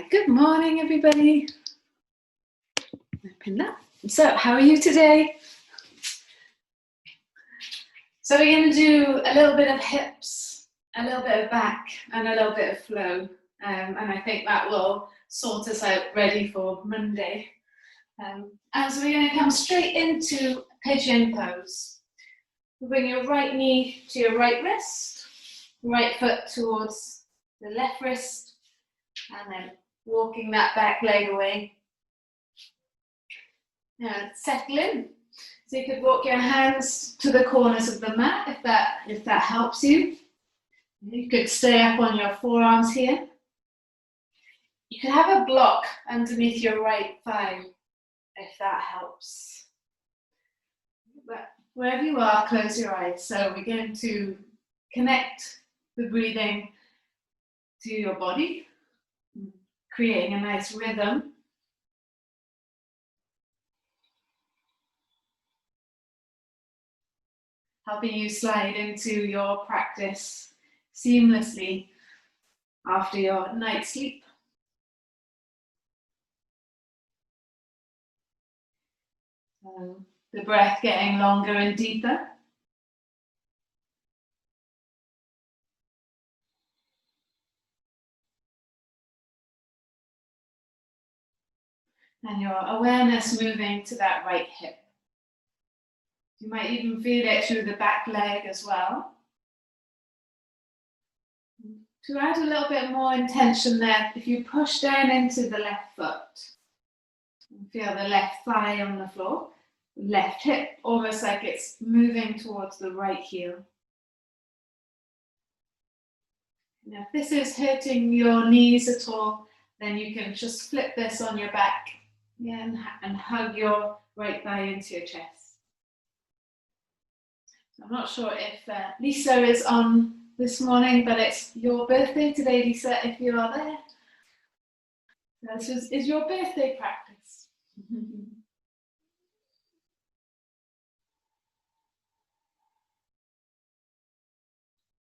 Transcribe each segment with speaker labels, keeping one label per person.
Speaker 1: Good morning, everybody. Open that. So, how are you today? So, we're going to do a little bit of hips, a little bit of back, and a little bit of flow. And I think that will sort us out ready for Monday. And so, we're going to come straight into pigeon pose. Bring your right knee to your right wrist, right foot towards the left wrist, and then walking that back leg away. Now settle in. So you could walk your hands to the corners of the mat if that helps you. You could stay up on your forearms here. You could have a block underneath your right thigh if that helps. But wherever you are, close your eyes. So we're going to connect the breathing to your body, creating a nice rhythm. Helping you slide into your practice seamlessly after your night's sleep. The breath getting longer and deeper. And your awareness moving to that right hip. You might even feel it through the back leg as well. To add a little bit more intention there, if you push down into the left foot, feel the left thigh on the floor, left hip, almost like it's moving towards the right heel. Now, if this is hurting your knees at all, then you can just flip this on your back, and hug your right thigh into your chest. I'm not sure if Lisa is on this morning, but it's your birthday today, Lisa, if you are there. This is your birthday practice.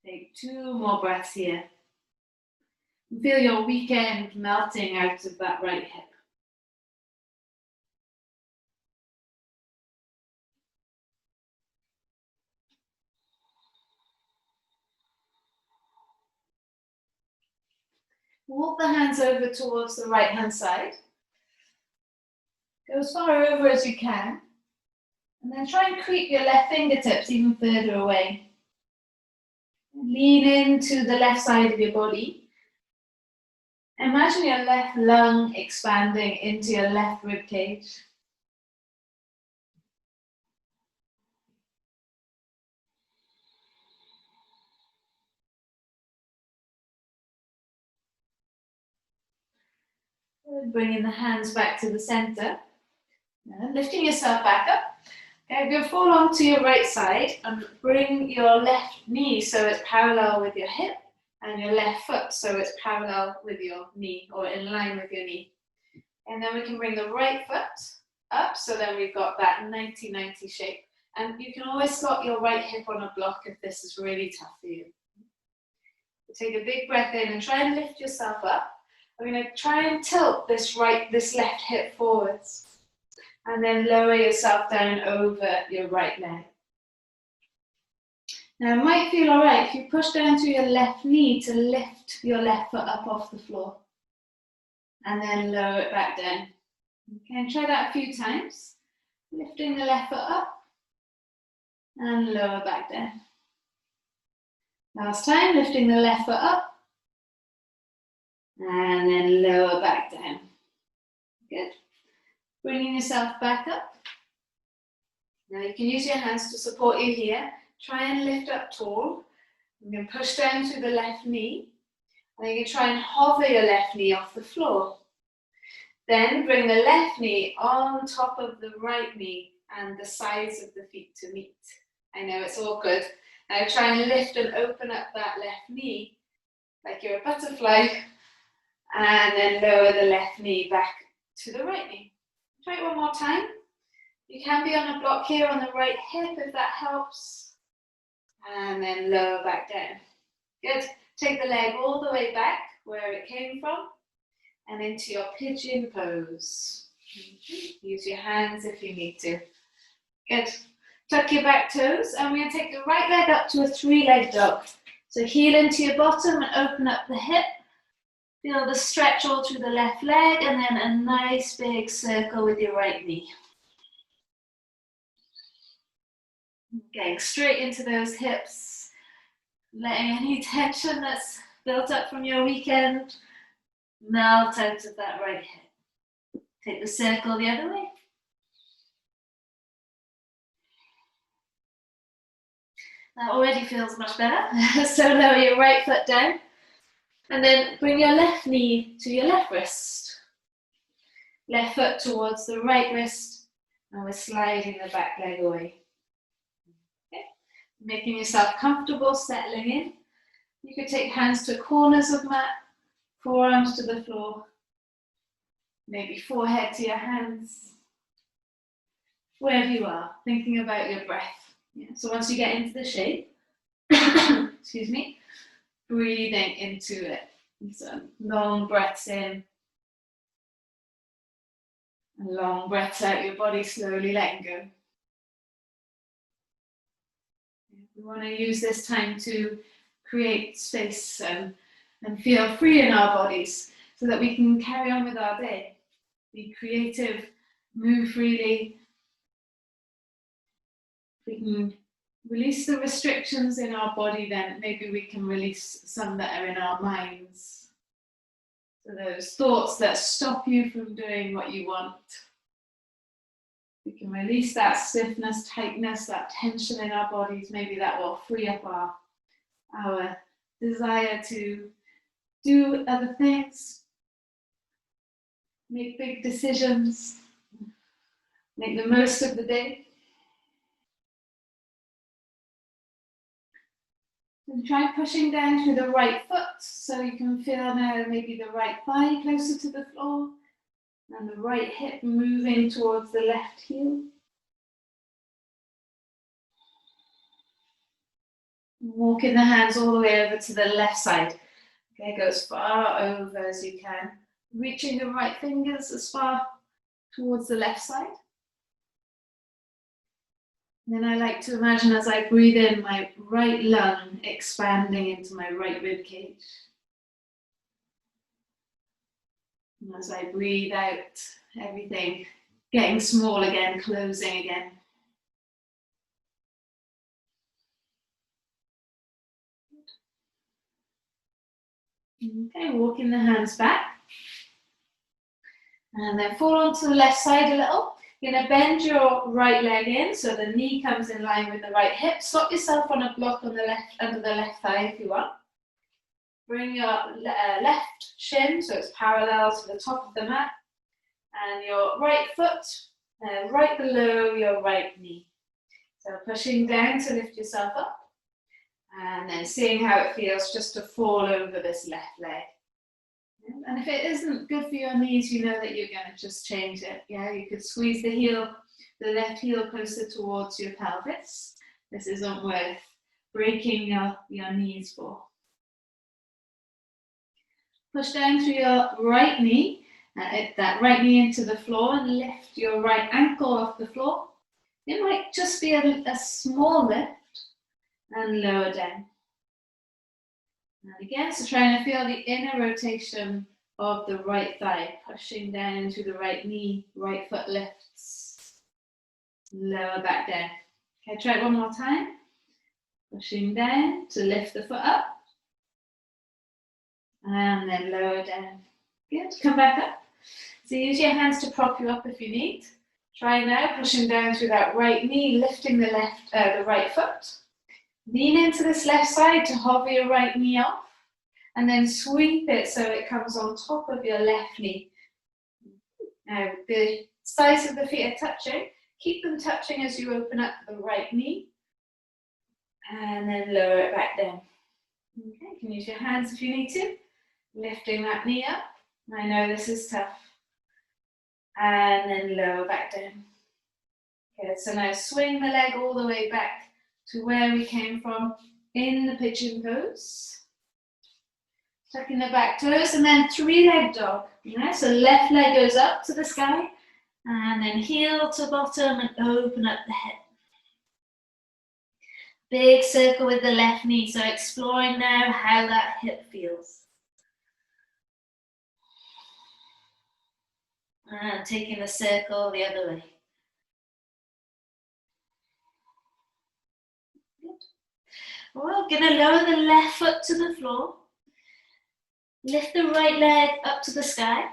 Speaker 1: Take 2 more breaths here. Feel your weekend melting out of that right hip. Walk the hands over towards the right hand side. Go as far over as you can. And then try and creep your left fingertips even further away. Lean into the left side of your body. Imagine your left lung expanding into your left rib cage. Bringing the hands back to the center. Lifting yourself back up. Okay, you're going to fall onto your right side and bring your left knee so it's parallel with your hip and your left foot so it's parallel with your knee or in line with your knee. And then we can bring the right foot up so then we've got that 90-90 shape. And you can always slot your right hip on a block if this is really tough for you. Take a big breath in and try and lift yourself up. We're going to try and tilt this left hip forwards. And then lower yourself down over your right leg. Now it might feel all right if you push down to your left knee to lift your left foot up off the floor. And then lower it back down. Okay, and try that a few times. Lifting the left foot up and lower back down. Last time, lifting the left foot up and then lower back down. Good. Bringing yourself back up. Now you can use your hands to support you here. Try and lift up tall. You can push down to the left knee. And you can try and hover your left knee off the floor. Then bring the left knee on top of the right knee and the sides of the feet to meet. I know it's awkward. Now try and lift and open up that left knee like you're a butterfly. And then lower the left knee back to the right knee. Try it one more time. You can be on a block here on the right hip if that helps. And then lower back down. Good. Take the leg all the way back where it came from. and into your pigeon pose. Use your hands if you need to. Good. Tuck your back toes, and we're going to take the right leg up to a three-leg dog. So heel into your bottom and open up the hip. Feel the stretch all through the left leg, and then a nice big circle with your right knee. Getting straight into those hips, letting any tension that's built up from your weekend melt out of that right hip. Take the circle the other way. That already feels much better. So lower your right foot down. And then bring your left knee to your left wrist. Left foot towards the right wrist. And we're sliding the back leg away. Okay. Making yourself comfortable, settling in. You could take hands to corners of mat, forearms to the floor. Maybe forehead to your hands. Wherever you are, thinking about your breath. Yeah. So once you get into the shape, excuse me, breathing into it. So long breaths in, and long breaths out, your body slowly letting go. We want to use this time to create space and feel free in our bodies so that we can carry on with our day. Be creative, move freely. We can release the restrictions in our body, then maybe we can release some that are in our minds. So those thoughts that stop you from doing what you want. We can release that stiffness, tightness, that tension in our bodies. Maybe that will free up our desire to do other things, make big decisions, make the most of the day. And try pushing down through the right foot, so you can feel now maybe the right thigh closer to the floor, and the right hip moving towards the left heel. Walking the hands all the way over to the left side. Okay, go as far over as you can. Reaching the right fingers as far towards the left side. Then I like to imagine as I breathe in, my right lung expanding into my right rib cage. And as I breathe out, everything getting small again, closing again. Okay, walking the hands back. And then fall onto the left side a little. You're going to bend your right leg in so the knee comes in line with the right hip. Stop yourself on a block on the left, under the left thigh if you want. Bring your left shin so it's parallel to the top of the mat. And your right foot right below your right knee. So pushing down to lift yourself up. And then seeing how it feels just to fall over this left leg. And if it isn't good for your knees, you know that you're going to just change it. Yeah, you could squeeze the heel, the left heel closer towards your pelvis. This isn't worth breaking your knees for. Push down through your right knee, that right knee into the floor, and lift your right ankle off the floor. It might just be a small lift, and lower down. And again, so trying to feel the inner rotation of the right thigh, pushing down into the right knee, right foot lifts, lower back down. Okay, try it one more time. Pushing down to lift the foot up, and then lower down. Good, come back up. So use your hands to prop you up if you need. Try now, pushing down through that right knee, lifting the right foot. Lean into this left side to hover your right knee off, and then sweep it so it comes on top of your left knee. Now, the sides of the feet are touching. Keep them touching as you open up the right knee, and then lower it back down. Okay, you can use your hands if you need to. Lifting that knee up. I know this is tough. And then lower back down. Good, so now swing the leg all the way back to where we came from in the pigeon pose. Tucking the back toes, and then three-leg dog. Yeah, so left leg goes up to the sky, and then heel to bottom and open up the head. Big circle with the left knee, so exploring now how that hip feels. And taking the circle the other way. Good. We're going to lower the left foot to the floor. Lift the right leg up to the sky.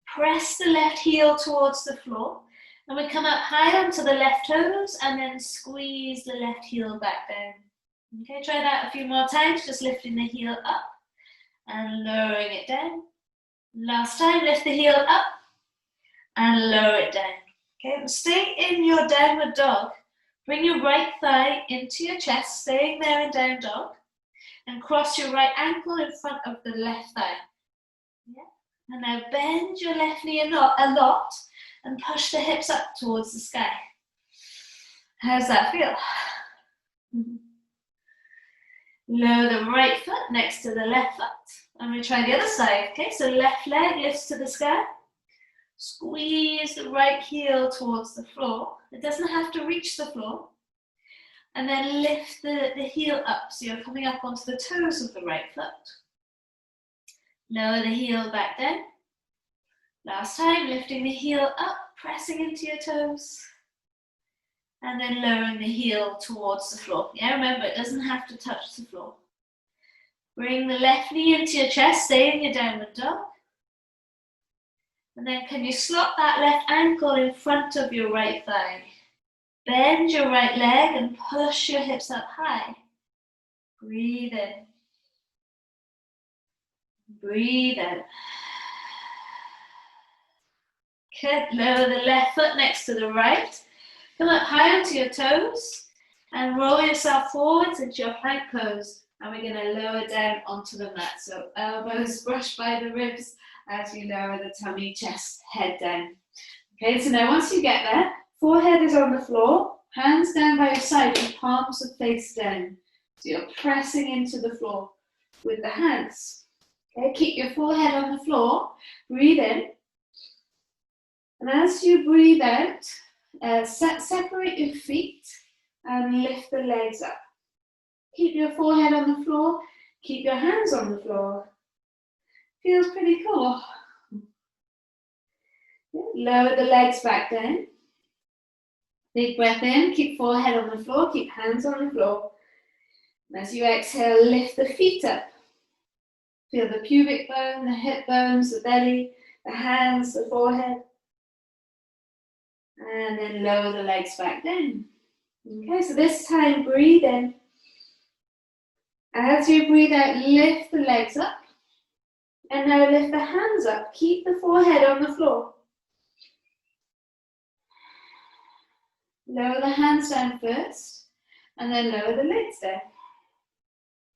Speaker 1: Press the left heel towards the floor. And we come up high onto the left toes and then squeeze the left heel back down. Okay, try that a few more times, just lifting the heel up and lowering it down. Last time, lift the heel up and lower it down. Okay, and stay in your downward dog. Bring your right thigh into your chest, staying there in down dog, and cross your right ankle in front of the left thigh. Yeah. And now bend your left knee a lot and push the hips up towards the sky. How's that feel? Lower the right foot next to the left foot. And we try the other side. Okay, so left leg lifts to the sky. Squeeze the right heel towards the floor. It doesn't have to reach the floor. And then lift the heel up, so you're coming up onto the toes of the right foot. Lower the heel back down. Last time, lifting the heel up, pressing into your toes. And then lowering the heel towards the floor. Yeah, remember, it doesn't have to touch the floor. Bring the left knee into your chest, stay in your downward dog. And then can you slot that left ankle in front of your right thigh? Bend your right leg and push your hips up high. Breathe in. Breathe out. Good. Lower the left foot next to the right. Come up high onto your toes and roll yourself forwards into your plank pose. And we're going to lower down onto the mat. So elbows brush by the ribs as you lower the tummy, chest, head down. Okay, so now once you get there, forehead is on the floor, hands down by your side and palms are face down. So you're pressing into the floor with the hands. Okay, keep your forehead on the floor, breathe in. And as you breathe out, separate your feet and lift the legs up. Keep your forehead on the floor, keep your hands on the floor. Feels pretty cool. Lower the legs back down. Big breath in, keep forehead on the floor, keep hands on the floor. And as you exhale, lift the feet up. Feel the pubic bone, the hip bones, the belly, the hands, the forehead. And then lower the legs back down. Okay, so this time breathe in. As you breathe out, lift the legs up. And now lift the hands up. Keep the forehead on the floor. Lower the hands down first, and then lower the legs down.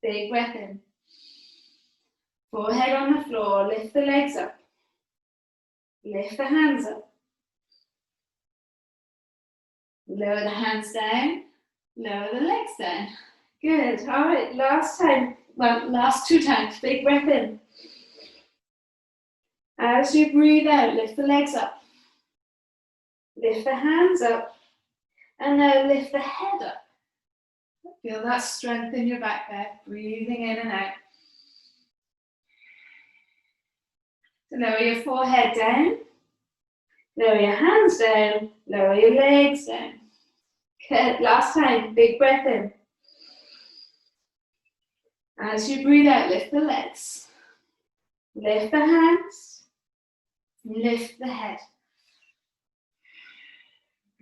Speaker 1: Big breath in. Forehead on the floor, lift the legs up. Lift the hands up. Lower the hands down, lower the legs down. Good, all right, last two times, big breath in. As you breathe out, lift the legs up. Lift the hands up. And now lift the head up. Feel that strength in your back there, breathing in and out. So lower your forehead down, lower your hands down, lower your legs down. Good, last time, big breath in. As you breathe out, lift the legs. Lift the hands, lift the head.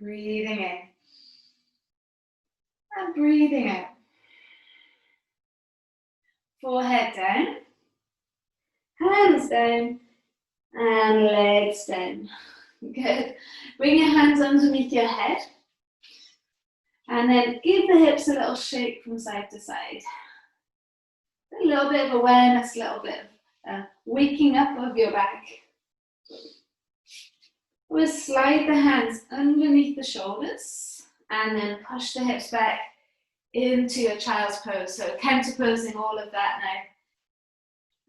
Speaker 1: Breathing in. And breathing out. Forehead down, hands down, and legs down. Good. Bring your hands underneath your head. And then give the hips a little shake from side to side. A little bit of awareness, a little bit of waking up of your back. We'll slide the hands underneath the shoulders. And then push the hips back into your child's pose. So counter posing all of that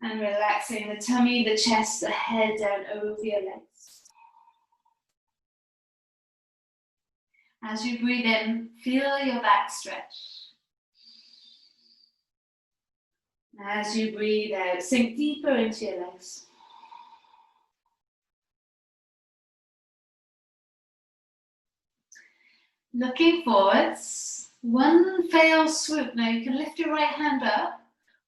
Speaker 1: And relaxing the tummy, the chest, the head down over your legs. As you breathe in, feel your back stretch. As you breathe out, sink deeper into your legs. Looking forwards, one fail swoop. Now you can lift your right hand up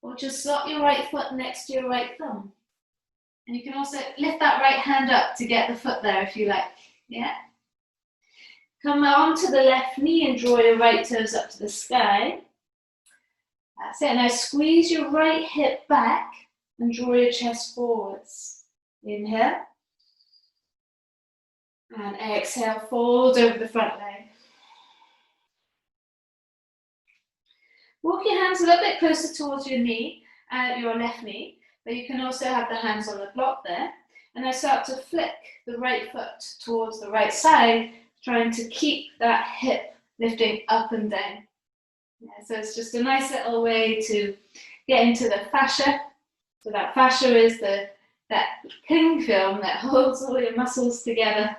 Speaker 1: or just slot your right foot next to your right thumb. And you can also lift that right hand up to get the foot there if you like. Yeah. Come on to the left knee and draw your right toes up to the sky. That's it. Now squeeze your right hip back and draw your chest forwards. Inhale. And exhale, fold over the front leg. Walk your hands a little bit closer towards your knee, your left knee, but you can also have the hands on the block there. And I start to flick the right foot towards the right side, trying to keep that hip lifting up and down. Yeah, so it's just a nice little way to get into the fascia. So that fascia is that cling film that holds all your muscles together.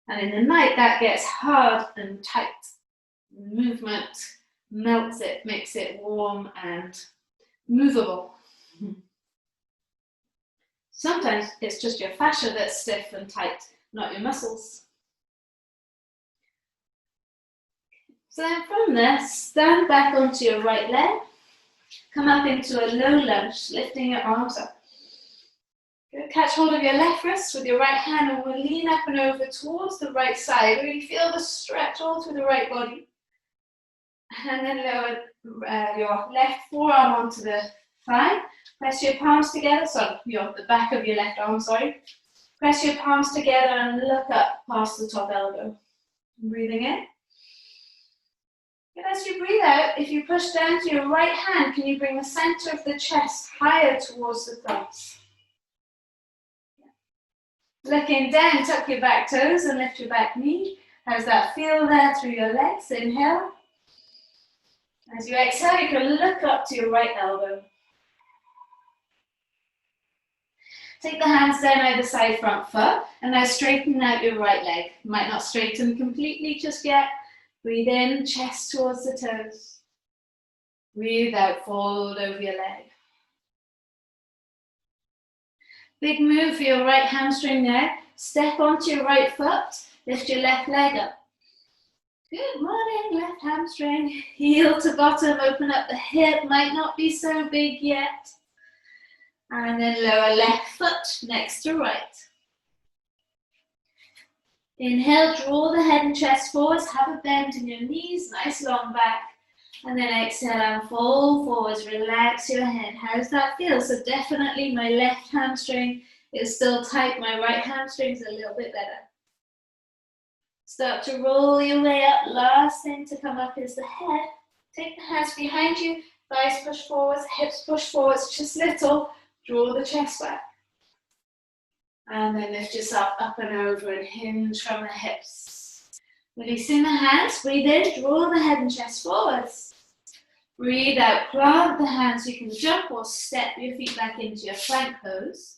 Speaker 1: And in the night, that gets hard and tight. Movement melts it, makes it warm and movable. Sometimes it's just your fascia that's stiff and tight, not your muscles. So then from there, stand back onto your right leg. Come up into a low lunge, lifting your arms up. Good. Catch hold of your left wrist with your right hand and we'll lean up and over towards the right side. Really feel the stretch all through the right body. And then lower your left forearm onto the thigh. Press your palms together, the back of your left arm, Press your palms together and look up past the top elbow. Breathing in. And as you breathe out, if you push down to your right hand, can you bring the center of the chest higher towards the thumbs? Looking down, tuck your back toes and lift your back knee. How's that feel there through your legs? Inhale. As you exhale, you can look up to your right elbow. Take the hands down either side front foot and now straighten out your right leg. You might not straighten completely just yet. Breathe in, chest towards the toes. Breathe out, fold over your leg. Big move for your right hamstring there. Step onto your right foot, lift your left leg up. Good morning, left hamstring. Heel to bottom, open up the hip, might not be so big yet. And then lower left foot next to right. Inhale, draw the head and chest forwards, have a bend in your knees, nice long back. And then exhale and fold forwards, relax your head. How's that feel? So definitely my left hamstring is still tight, my right hamstring is a little bit better. Start to roll your way up. Last thing to come up is the head. Take the hands behind you, thighs push forwards, hips push forwards, just little. Draw the chest back. And then lift yourself up and over and hinge from the hips. Releasing the hands, breathe in, draw the head and chest forwards. Breathe out, plant the hands, you can jump or step your feet back into your plank pose.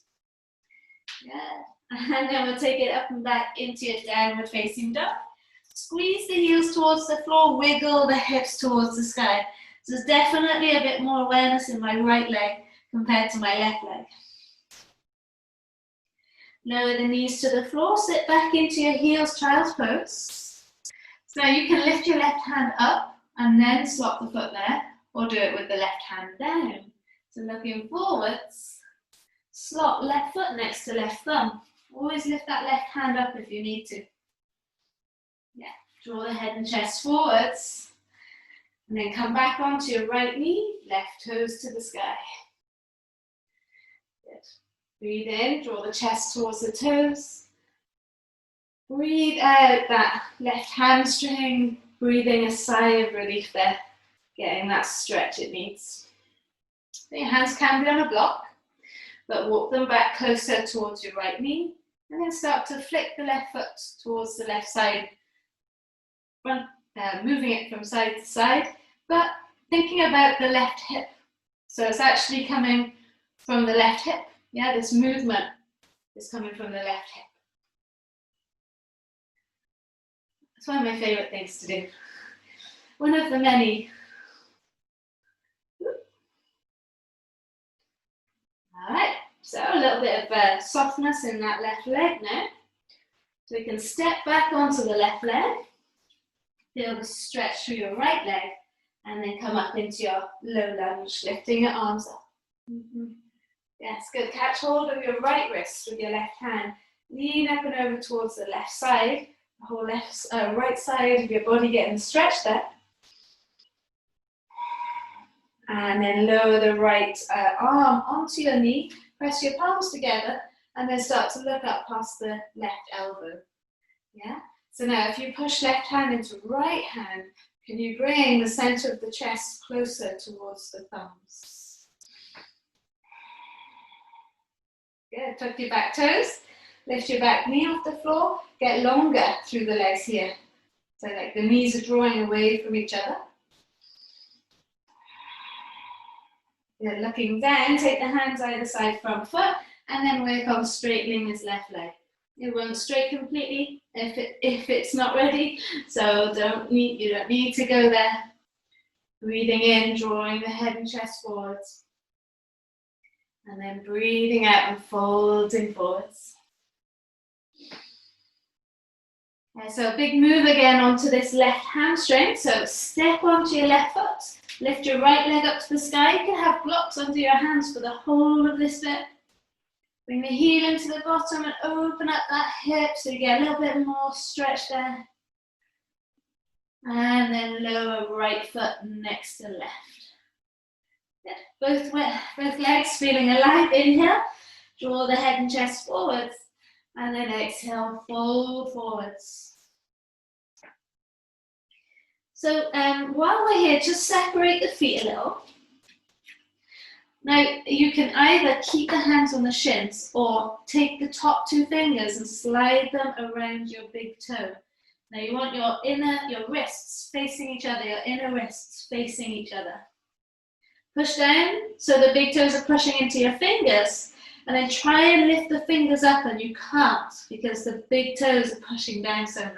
Speaker 1: Yeah. And then we'll take it up and back into your downward facing dog. Squeeze the heels towards the floor, wiggle the hips towards the sky. So there's definitely a bit more awareness in my right leg compared to my left leg. Lower the knees to the floor, sit back into your heels, child's pose. So now you can lift your left hand up and then swap the foot there, or do it with the left hand down. So looking forwards, slot left foot next to left thumb. Always lift that left hand up if you need to. Yeah, draw the head and chest forwards. And then come back onto your right knee, left toes to the sky. Good. Breathe in, draw the chest towards the toes. Breathe out that left hamstring, breathing a sigh of relief there, getting that stretch it needs. Your hands can be on a block, but walk them back closer towards your right knee, and then start to flick the left foot towards the left side, moving it from side to side, but thinking about the left hip. So it's actually coming from the left hip. Yeah, this movement is coming from the left hip. It's one of my favorite things to do. One of the many. All right, so a little bit of softness in that left leg now. So we can step back onto the left leg, feel the stretch through your right leg, and then come up into your low lunge, lifting your arms up. Yes, good. Catch hold of your right wrist with your left hand. Lean up and over towards the left side, the whole right side of your body getting stretched there. And then lower the right arm onto your knee, press your palms together, and then start to look up past the left elbow. Yeah? So now if you push left hand into right hand, can you bring the center of the chest closer towards the thumbs? Good. Tuck your back toes, lift your back knee off the floor, get longer through the legs here. So like the knees are drawing away from each other. Good. Looking down, take the hands either side front foot, and then work on straightening his left leg. It won't straight completely if it's not ready, so you don't need to go there. Breathing in, drawing the head and chest forwards. And then breathing out and folding forwards. Okay, so a big move again onto this left hamstring. So step onto your left foot, lift your right leg up to the sky. You can have blocks under your hands for the whole of this bit. Bring the heel into the bottom and open up that hip so you get a little bit more stretch there. And then lower right foot next to left. Good. Both legs feeling alive. Inhale, draw the head and chest forwards. And then exhale, fold forwards. So while we're here, just separate the feet a little. Now, you can either keep the hands on the shins or take the top two fingers and slide them around your big toe. Now, you want your wrists facing each other, your inner wrists facing each other. Push down so the big toes are pushing into your fingers, and then try and lift the fingers up, and you can't because the big toes are pushing down so much.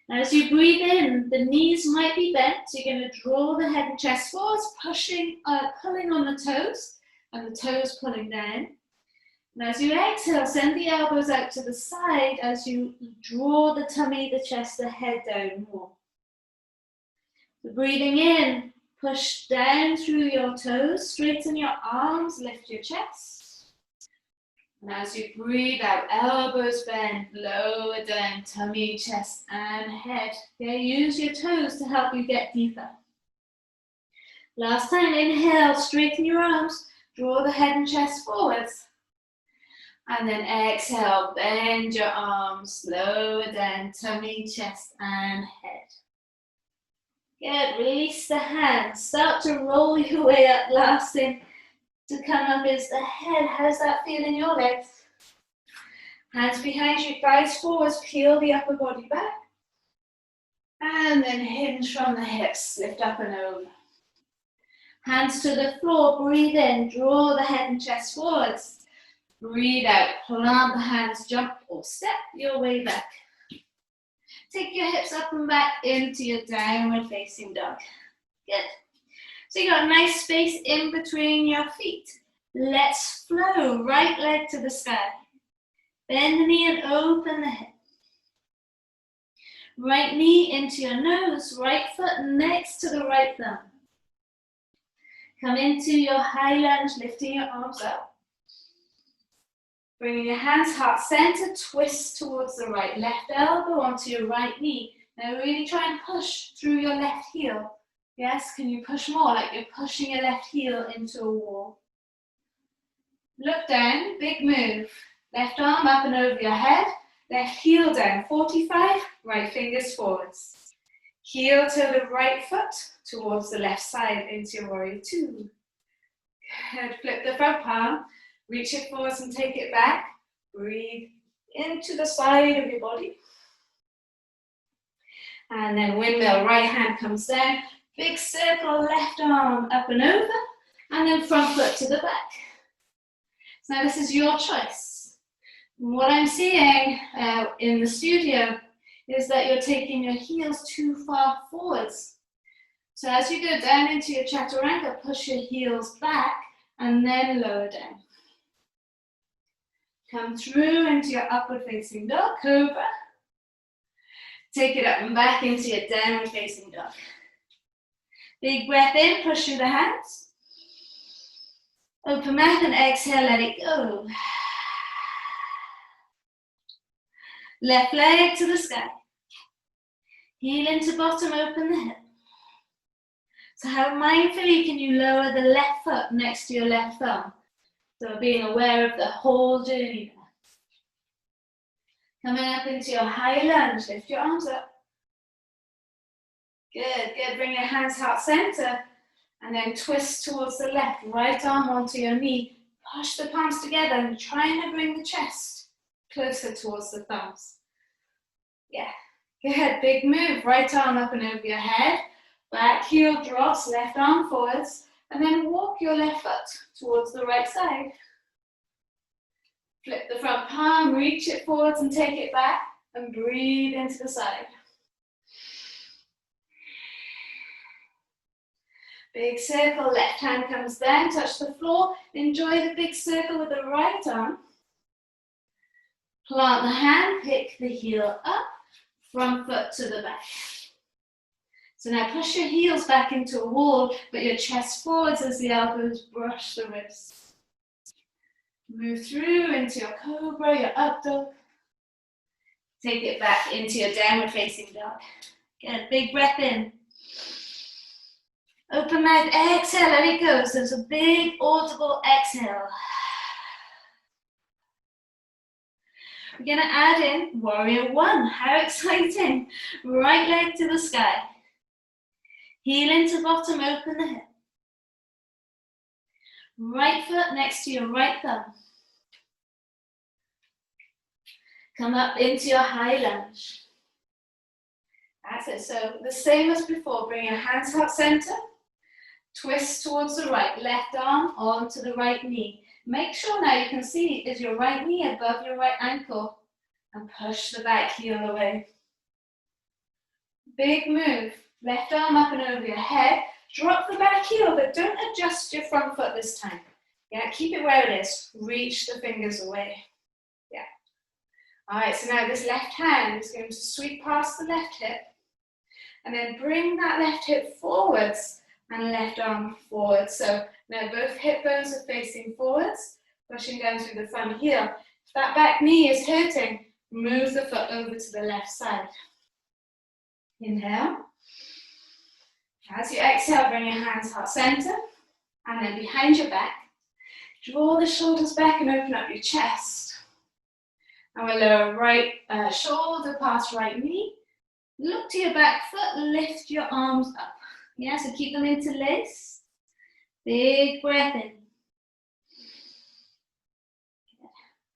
Speaker 1: Now, as you breathe in, the knees might be bent, so you're going to draw the head and chest forwards, pulling on the toes, and the toes pulling down. And as you exhale, send the elbows out to the side as you draw the tummy, the chest, the head down more. So breathing in, push down through your toes, straighten your arms, lift your chest. And as you breathe out, elbows bend, lower down, tummy, chest, and head. Okay, use your toes to help you get deeper. Last time, inhale, straighten your arms, draw the head and chest forwards. And then exhale, bend your arms, lower down, tummy, chest, and head. Good, release the hands, start to roll your way up. Last thing to come up is the head. How's that feel in your legs? Hands behind you, thighs forwards, peel the upper body back. And then hinge from the hips, lift up and over. Hands to the floor, breathe in, draw the head and chest forwards. Breathe out, plant the hands, jump or step your way back. Take your hips up and back into your downward facing dog. Good. So you got a nice space in between your feet. Let's flow, right leg to the sky. Bend the knee and open the hip. Right knee into your nose, right foot next to the right thumb. Come into your high lunge, lifting your arms up. Bringing your hands heart center, twist towards the right. Left elbow onto your right knee. Now really try and push through your left heel. Yes, can you push more, like you're pushing your left heel into a wall. Look down, big move. Left arm up and over your head. Left heel down, 45, right fingers forwards. Heel to the right foot towards the left side into your warrior two. Good, flip the front palm. Reach it forwards and take it back. Breathe into the side of your body. And then windmill, right hand comes down. Big circle, left arm up and over. And then front foot to the back. So now this is your choice. What I'm seeing in the studio is that you're taking your heels too far forwards. So as you go down into your chaturanga, push your heels back and then lower down. Come through into your upward facing dog, cobra. Take it up and back into your downward facing dog. Big breath in, push through the hands. Open mouth and exhale, let it go. Left leg to the sky. Heel into bottom, open the hip. So how mindfully can you lower the left foot next to your left thumb? So being aware of the whole journey there. Coming up into your high lunge, lift your arms up. Good, good. Bring your hands heart center and then twist towards the left. Right arm onto your knee. Push the palms together and trying to bring the chest closer towards the thumbs. Yeah, good. Big move. Right arm up and over your head. Back heel drops, left arm forwards. And then walk your left foot towards the right side. Flip the front palm, reach it forwards and take it back. And breathe into the side. Big circle, left hand comes down, touch the floor. Enjoy the big circle with the right arm. Plant the hand, pick the heel up, front foot to the back. So now push your heels back into a wall, but your chest forwards as the elbows brush the ribs. Move through into your cobra, your up dog. Take it back into your downward facing dog. Good, big breath in. Open mouth, exhale, let it go. So it's a big audible exhale. We're going to add in warrior one. How exciting. Right leg to the sky. Heel into bottom, open the hip. Right foot next to your right thumb. Come up into your high lunge. That's it. So the same as before. Bring your hands heart center. Twist towards the right. Left arm onto the right knee. Make sure now you can see is your right knee above your right ankle. And push the back heel away. Big move. Left arm up and over your head. Drop the back heel, but don't adjust your front foot this time. Yeah, keep it where it is. Reach the fingers away. Yeah. All right, so now this left hand is going to sweep past the left hip. And then bring that left hip forwards and left arm forward. So now both hip bones are facing forwards, pushing down through the front heel. If that back knee is hurting, move the foot over to the left side. Inhale. As you exhale, bring your hands heart center. And then behind your back, draw the shoulders back and open up your chest. And we'll lower right shoulder past right knee. Look to your back foot, lift your arms up. Yeah, so keep them interlaced. Big breath in.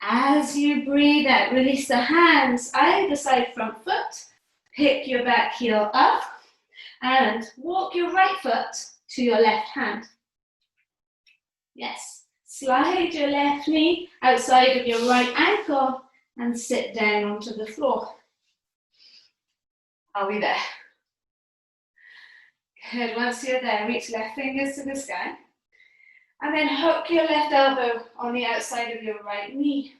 Speaker 1: As you breathe out, release the hands either side front foot. Pick your back heel up and walk your right foot to your left hand. Yes, slide your left knee outside of your right ankle and sit down onto the floor. Are we there? Good, once you're there, reach left fingers to the sky. And then hook your left elbow on the outside of your right knee.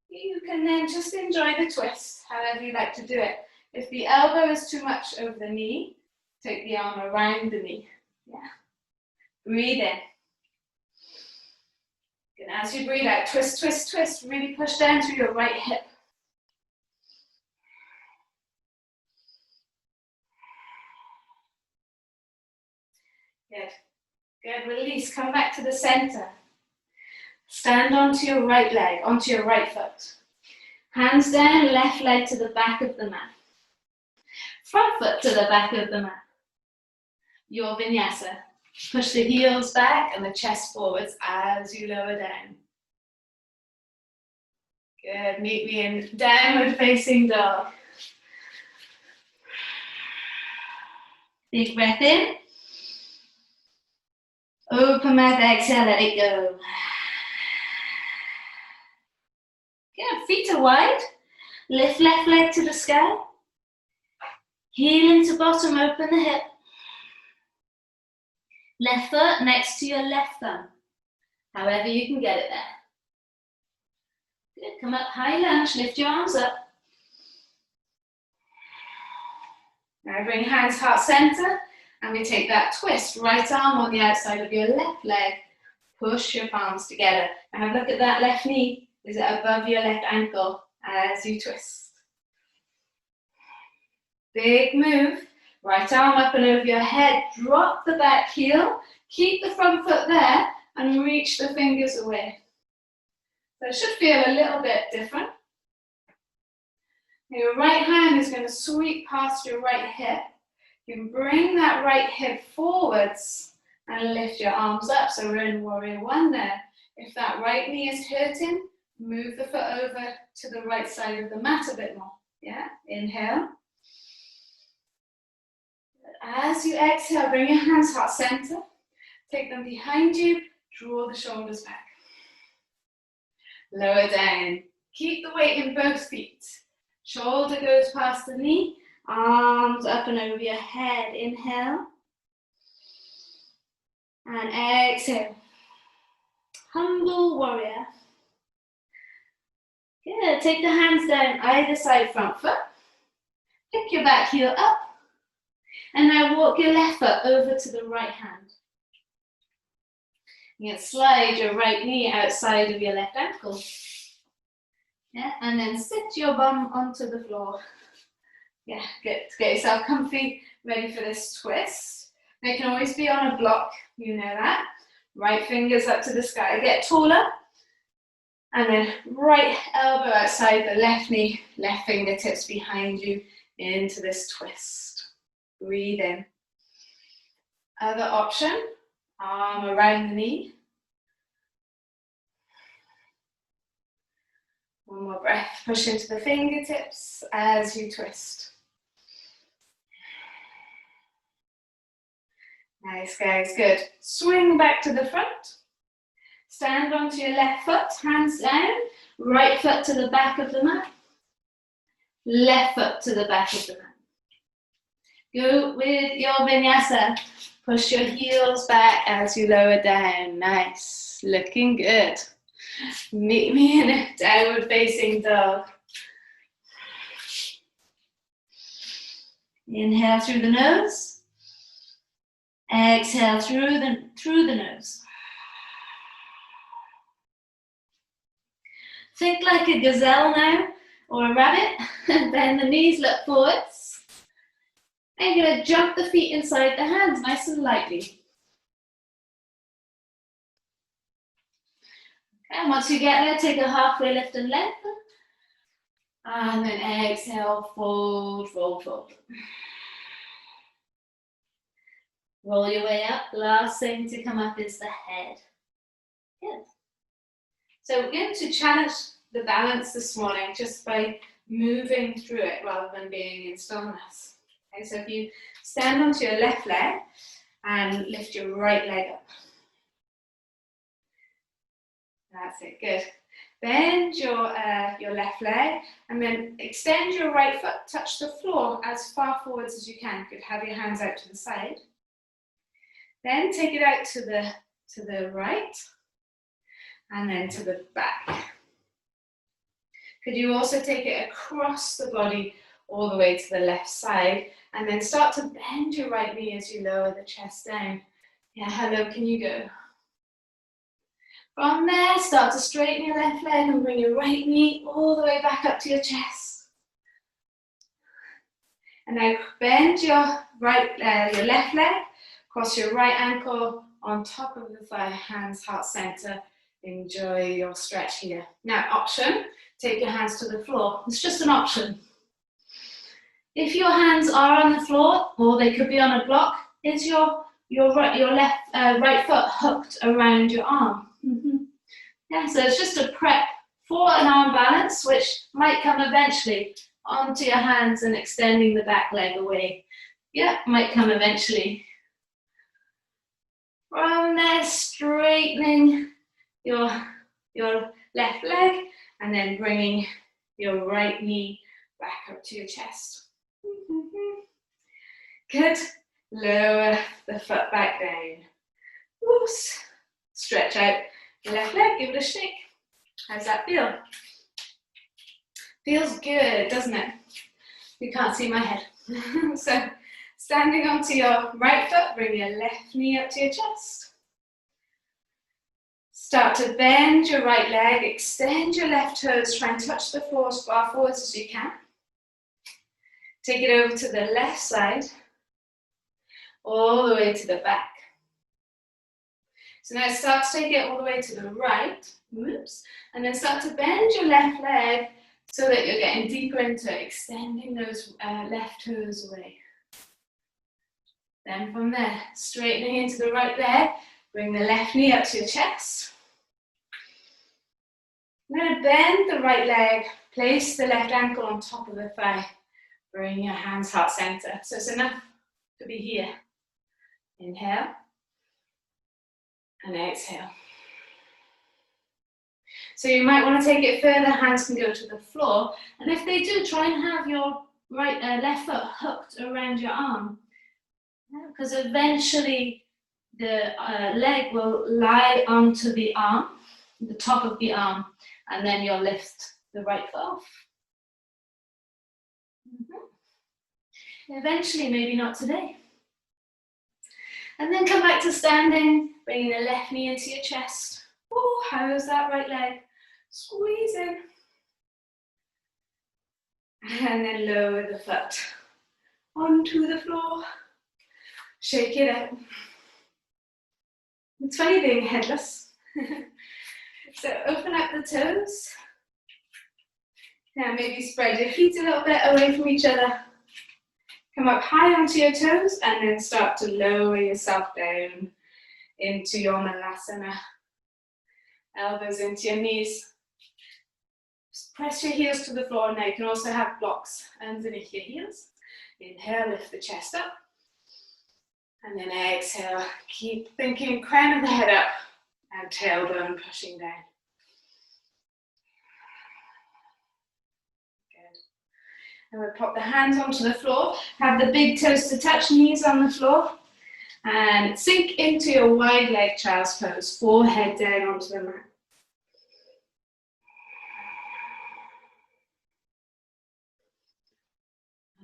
Speaker 1: You can then just enjoy the twist, however you like to do it. If the elbow is too much over the knee, take the arm around the knee. Yeah. Breathe in. And as you breathe out, twist, twist, twist. Really push down through your right hip. Good. Good, release, come back to the center. Stand onto your right leg, onto your right foot. Hands down, left leg to the back of the mat. Front foot to the back of the mat. Your vinyasa. Push the heels back and the chest forwards as you lower down. Good, meet me in downward facing dog. Big breath in. Open mouth, exhale, let it go. Good, feet are wide. Lift left leg to the sky. Heel into bottom, open the hip. Left foot next to your left thumb. However you can get it there. Good, come up, high lunge, lift your arms up. Now bring hands heart center, and we take that twist. Right arm on the outside of your left leg. Push your palms together. Now look at that left knee. Is it above your left ankle as you twist? Big move. Right arm up and over your head. Drop the back heel. Keep the front foot there and reach the fingers away. So it should feel a little bit different. Your right hand is going to sweep past your right hip. You can bring that right hip forwards and lift your arms up. So we're in warrior one there. If that right knee is hurting, move the foot over to the right side of the mat a bit more. Yeah, inhale. As you exhale, bring your hands heart center. Take them behind you, draw the shoulders back. Lower down. Keep the weight in both feet. Shoulder goes past the knee, arms up and over your head. Inhale. And exhale. Humble warrior. Good. Take the hands down either side front foot. Pick your back heel up. And now walk your left foot over to the right hand. You can slide your right knee outside of your left ankle. Yeah, and then sit your bum onto the floor. Yeah, get yourself comfy, ready for this twist. They can always be on a block, you know that. Right fingers up to the sky, get taller. And then right elbow outside the left knee, left fingertips behind you into this twist. Breathe in. Other option, arm around the knee. One more breath, push into the fingertips as you twist. Nice guys, good. Swing back to the front. Stand onto your left foot, hands down. Right foot to the back of the mat. Left foot to the back of the mat. Go with your vinyasa. Push your heels back as you lower down. Nice, looking good. Meet me in a downward facing dog. Inhale through the nose. Exhale through the nose. Think like a gazelle now, or a rabbit. Bend the knees, look forwards. And you're going to jump the feet inside the hands, nice and lightly. And once you get there, take a halfway lift and lengthen. And then exhale, fold, fold, fold. Roll your way up. Last thing to come up is the head. Good. So we're going to challenge the balance this morning just by moving through it rather than being in stillness. Okay, so if you stand onto your left leg and lift your right leg up. That's it, good. Bend your left leg and then extend your right foot, touch the floor as far forwards as you can. Good, have your hands out to the side. Then take it out to the right and then to the back. Could you also take it across the body all the way to the left side and then start to bend your right knee as you lower the chest down. Yeah, how low can you go? From there, start to straighten your left leg and bring your right knee all the way back up to your chest. And now bend your left leg, cross your right ankle on top of the thigh, hands heart center. Enjoy your stretch here. Now, option, take your hands to the floor. It's just an option. If your hands are on the floor, or they could be on a block, is your right foot hooked around your arm? Yeah, so it's just a prep for an arm balance, which might come eventually onto your hands and extending the back leg away. Yeah, might come eventually. From there, straightening your left leg And then bringing your right knee back up to your chest. Good. Lower the foot back down. Oops. Stretch out the left leg, give it a shake. How's that feel? Feels good, doesn't it? You can't see my head. So, standing onto your right foot, bring your left knee up to your chest. Start to bend your right leg, extend your left toes, try and touch the floor as far forwards as you can. Take it over to the left side, all the way to the back. So now start to take it all the way to the right, whoops, and then start to bend your left leg so that you're getting deeper into it, extending those left toes away. Then from there, straightening into the right leg, bring the left knee up to your chest. I'm going to bend the right leg, place the left ankle on top of the thigh. Bring your hands heart center. So it's enough to be here. Inhale and exhale. So you might want to take it further, hands can go to the floor. And if they do, try and have your left foot hooked around your arm. Because eventually the leg will lie onto the arm, the top of the arm, and then you'll lift the right foot off. Eventually, maybe not today. And then come back to standing, bringing the left knee into your chest. Oh, how's that right leg? Squeeze in. And then lower the foot onto the floor. Shake it out. It's funny being headless. So open up the toes. Now maybe spread your feet a little bit away from each other. Come up high onto your toes and then start to lower yourself down into your Malasana. Elbows into your knees. Just press your heels to the floor. Now you can also have blocks underneath your heels. Inhale, lift the chest up. And then exhale, keep thinking crown of the head up and tailbone pushing down. Good. And we'll pop the hands onto the floor, have the big toes to touch, knees on the floor, and sink into your wide leg child's pose, forehead down onto the mat.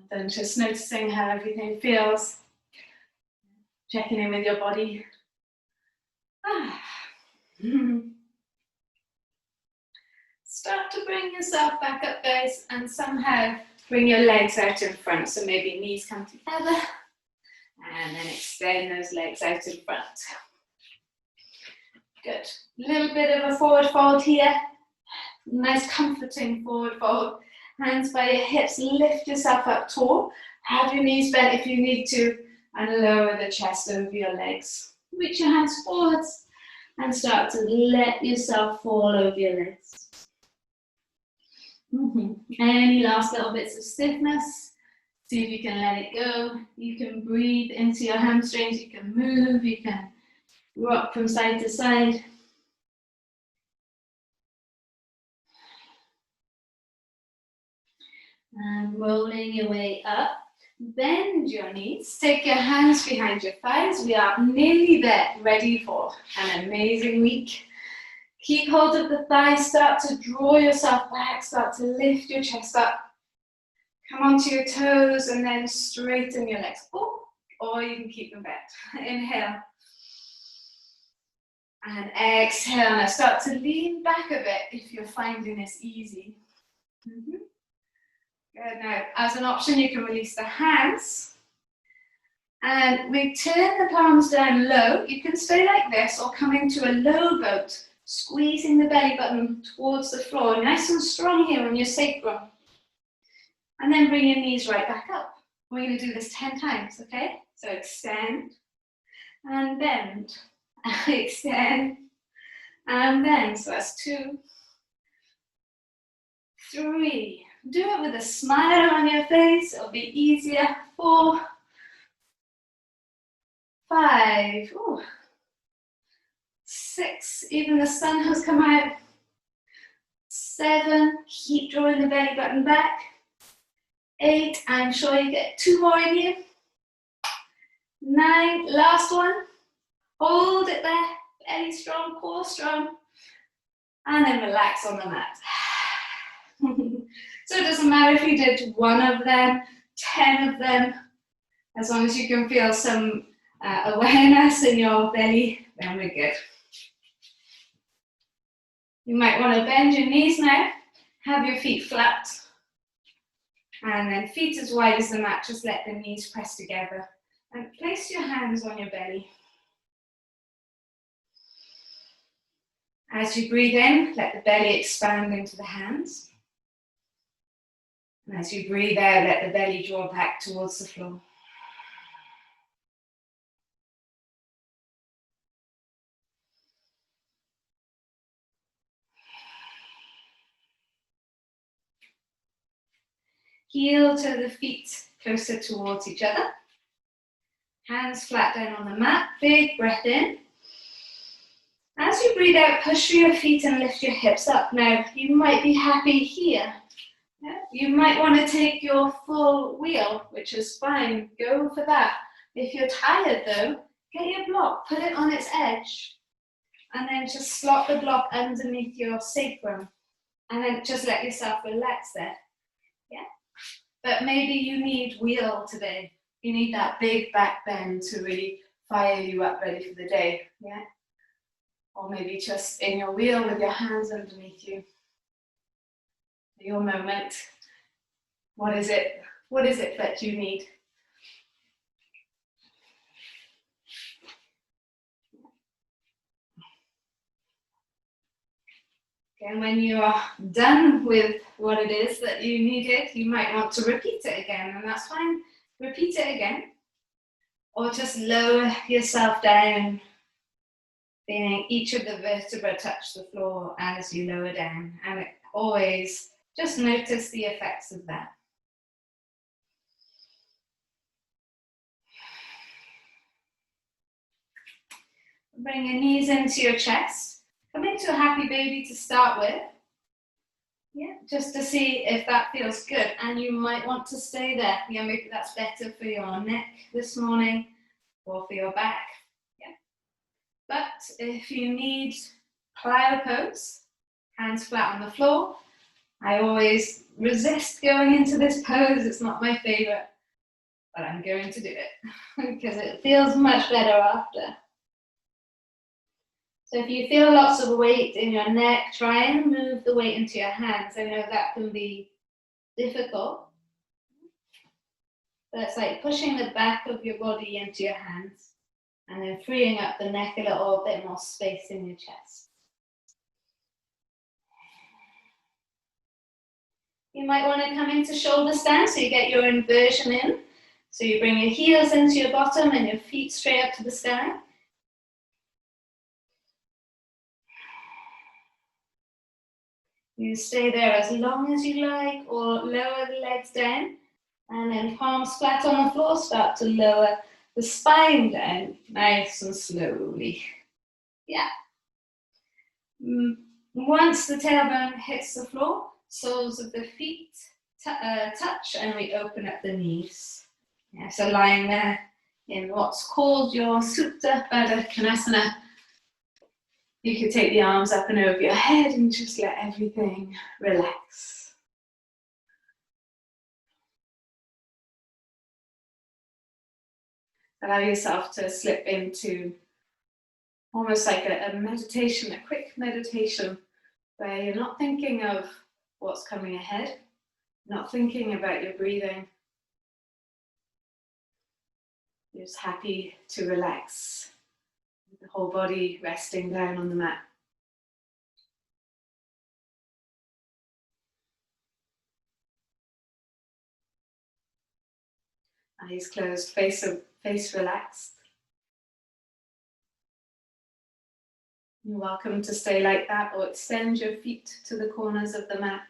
Speaker 1: And then just noticing how everything feels. Checking in with your body. Start to bring yourself back up, guys, and somehow bring your legs out in front. So maybe knees come together, and then extend those legs out in front. Good. A little bit of a forward fold here. Nice comforting forward fold. Hands by your hips, lift yourself up tall. Have your knees bent if you need to. And lower the chest over your legs. Reach your hands forwards and start to let yourself fall over your legs. Any last little bits of stiffness, see if you can let it go. You can breathe into your hamstrings, you can move, you can rock from side to side. And rolling your way up. Bend your knees, take your hands behind your thighs. We are nearly there, ready for an amazing week. Keep hold of the thighs, start to draw yourself back, start to lift your chest up. Come onto your toes and then straighten your legs. Oh, or you can keep them bent. Inhale. And exhale. Now start to lean back a bit if you're finding this easy. Good. Now, as an option, you can release the hands and we turn the palms down low. You can stay like this or come into a low boat, squeezing the belly button towards the floor. Nice and strong here on your sacrum. And then bring your knees right back up. We're going to do this 10 times, okay? So extend and bend, extend and bend. So that's 2, 3. Do it with a smile on your face, it'll be easier. 4, 5, 6, even the sun has come out. 7, keep drawing the belly button back. 8, I'm sure you get 2 more in you. 9, last one. Hold it there, belly strong, core strong. And then relax on the mat. So it doesn't matter if you did 1 of them, 10 of them, as long as you can feel some awareness in your belly, then we're good. You might want to bend your knees now, have your feet flat, and then feet as wide as the mat, just let the knees press together. And place your hands on your belly. As you breathe in, let the belly expand into the hands. And as you breathe out, let the belly draw back towards the floor. Heel to the feet closer towards each other. Hands flat down on the mat, big breath in. As you breathe out, push through your feet and lift your hips up. Now, you might be happy here. Yeah? You might want to take your full wheel, which is fine. Go for that. If you're tired though, get your block, put it on its edge, and then just slot the block underneath your sacrum, and then just let yourself relax there. Yeah? But maybe you need wheel today. You need that big back bend to really fire you up ready for the day. Yeah? Or maybe just in your wheel with your hands underneath you. Your moment. What is it? What is it that you need? And when you are done with what it is that you needed, you might want to repeat it again, and that's fine. Repeat it again. Or just lower yourself down, feeling each of the vertebrae touch the floor as you lower down. And always just notice the effects of that. Bring your knees into your chest. Come into a happy baby to start with. Yeah, just to see if that feels good. And you might want to stay there. Yeah, maybe that's better for your neck this morning or for your back. Yeah. But if you need plyo pose, hands flat on the floor, I always resist going into this pose. It's not my favorite, but I'm going to do it because it feels much better after. So if you feel lots of weight in your neck, try and move the weight into your hands. I know that can be difficult, but it's like pushing the back of your body into your hands and then freeing up the neck a little bit more space in your chest. You might want to come into shoulder stand so you get your inversion in. So you bring your heels into your bottom and your feet straight up to the sky. You stay there as long as you like, or lower the legs down, and then palms flat on the floor, start to lower the spine down, nice and slowly. Yeah. Once the tailbone hits the floor, soles of the feet touch, and we open up the knees. Yeah, so lying there in what's called your Supta Baddha Konasana. You can take the arms up and over your head and just let everything relax. Allow yourself to slip into almost like a meditation, a quick meditation, where you're not thinking of what's coming ahead, not thinking about your breathing. You're just happy to relax. The whole body resting down on the mat. Eyes closed, face relaxed. You're welcome to stay like that or extend your feet to the corners of the mat.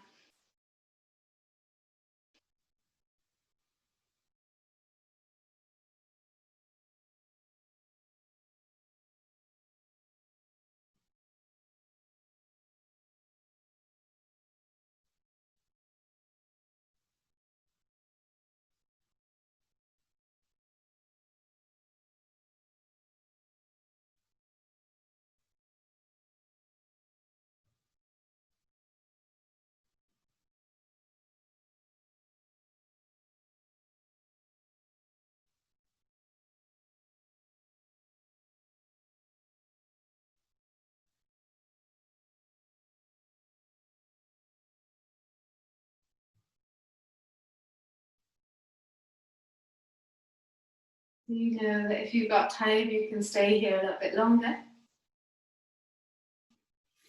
Speaker 1: You know that if you've got time, you can stay here a little bit longer.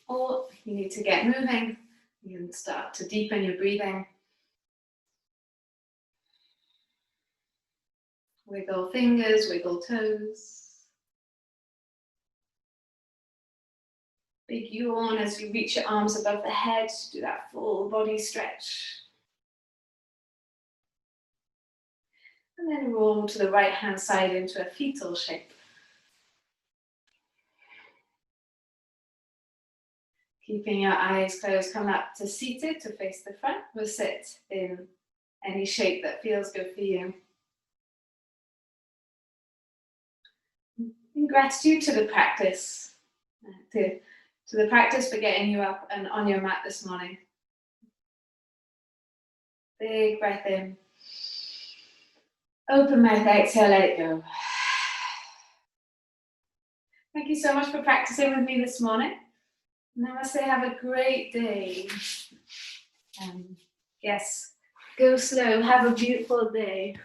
Speaker 1: Or if you need to get moving, you can start to deepen your breathing. Wiggle fingers, wiggle toes. Big yawn as you reach your arms above the head. Do that full body stretch. And then roll to the right hand side into a fetal shape. Keeping your eyes closed, come up to seated to face the front. We'll sit in any shape that feels good for you. In gratitude to the practice, to the practice for getting you up and on your mat this morning. Big breath in. Open mouth, exhale, let it go. Thank you so much for practicing with me this morning. Namaste, have a great day. Yes, go slow, have a beautiful day.